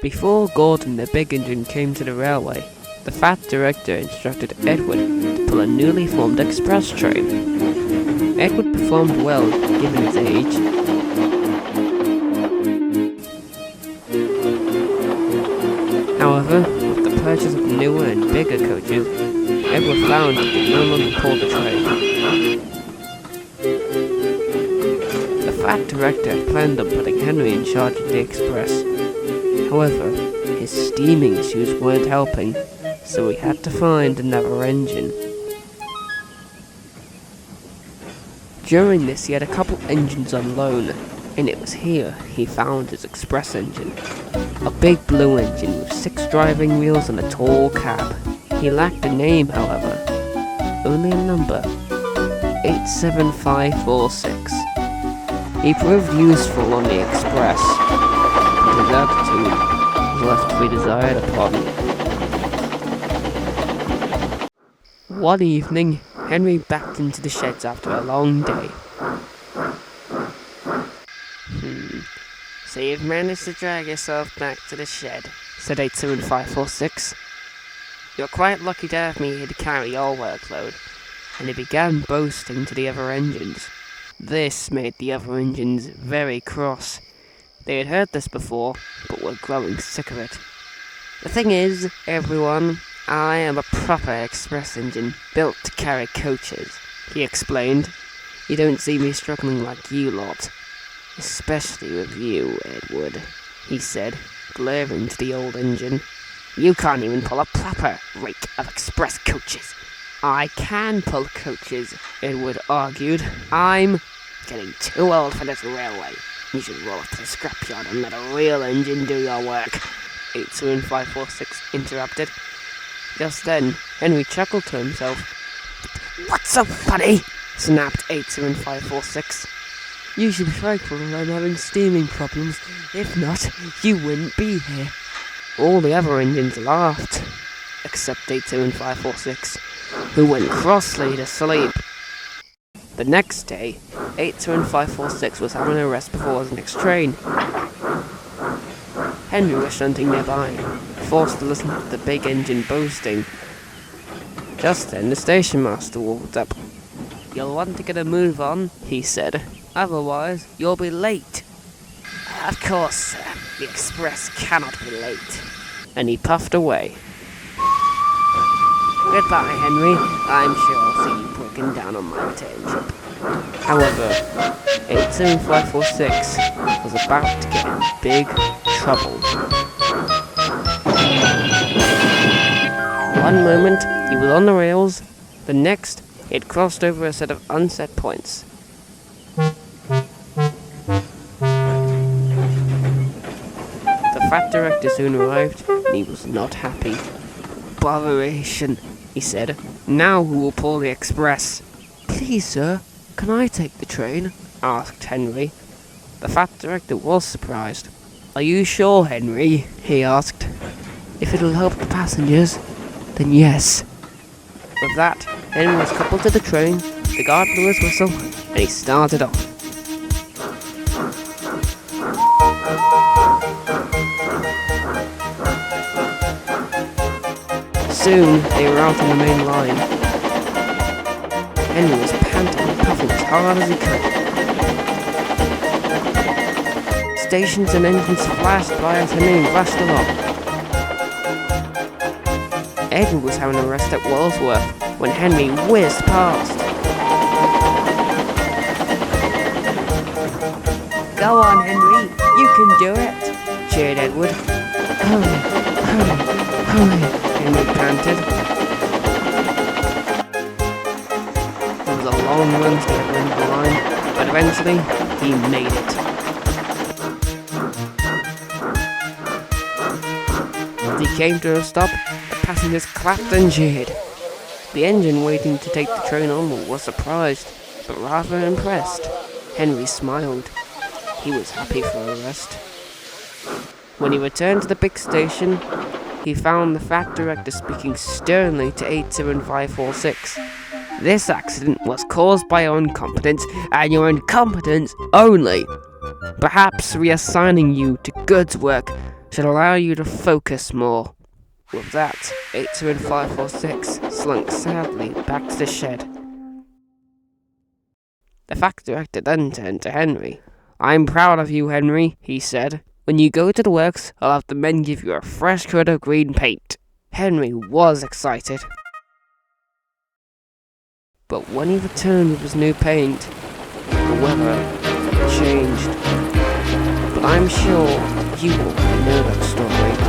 Before Gordon the big engine came to the railway, the fat director instructed Edward to pull a newly formed express train. Edward performed well, given his age. However, with the purchase of newer and bigger coaches, Edward found he could no longer pull the train. The fat director had planned on putting Henry in charge of the express. However, his steaming issues weren't helping, so he had to find another engine. During this, he had a couple engines on loan, and it was here he found his express engine. A big blue engine with 6 driving wheels and a tall cab. He lacked a name, however, only a number, 87546. He proved useful on the express, but his attitude was left to be desired upon. One evening, Henry backed into the sheds after a long day. So you've managed to drag yourself back to the shed, said 87546. You're quite lucky to have me here to carry your workload. And he began boasting to the other engines. This made the other engines very cross. They had heard this before, but were growing sick of it. The thing is, everyone, I am a proper express engine, built to carry coaches, he explained. You don't see me struggling like you lot. Especially with you, Edward, he said, glaring to the old engine. You can't even pull a proper rake of express coaches. I can pull coaches, Edward argued. I'm getting too old for this railway. You should roll up to the scrapyard and let a real engine do your work, 87546 interrupted. Just then, Henry chuckled to himself. What's so funny? Snapped 87546. You should be thankful that I'm having steaming problems. If not, you wouldn't be here. All the other engines laughed, except 87546, who went crossly to sleep. The next day, 87546 was having a rest before his next train. Henry was shunting nearby, forced to listen to the big engine boasting. Just then, the station master walked up. You'll want to get a move on, he said. Otherwise, you'll be late. Of course, sir. The express cannot be late. And he puffed away. Goodbye, Henry. I'm sure I'll see you broken down on my return trip. However, 87546 was about to get in big trouble. One moment, he was on the rails. The next, he had crossed over a set of unset points. The fat director soon arrived, and he was not happy. Botheration, he said. Now who will pull the express? Please, sir, can I take the train? Asked Henry. The fat director was surprised. Are you sure, Henry? He asked. If it'll help the passengers, then yes. With that, Henry was coupled to the train, the guard blew his whistle, and he started off. Soon, they were out on the main line. Henry was panting and puffing as hard as he could. Stations and engines flashed by as Henry rushed along. Edward was having a rest at Walsworth when Henry whizzed past. Go on, Henry, you can do it, cheered Edward. Hurry, hurry, hurry, Henry panted. There was a long run to get over the line, but eventually he made it. As he came to a stop, the passengers clapped and cheered. The engine waiting to take the train on was surprised, but rather impressed. Henry smiled. He was happy for a rest. When he returned to the big station, he found the fat director speaking sternly to 87546. This accident was caused by your incompetence, and your incompetence only. Perhaps reassigning you to goods work should allow you to focus more. With that, 821546 slunk sadly back to the shed. The fact director then turned to Henry. "I'm proud of you, Henry," he said. "When you go to the works, I'll have the men give you a fresh coat of green paint." Henry was excited. But when he returned with his new paint, the weather changed. But I'm sure you already know that story.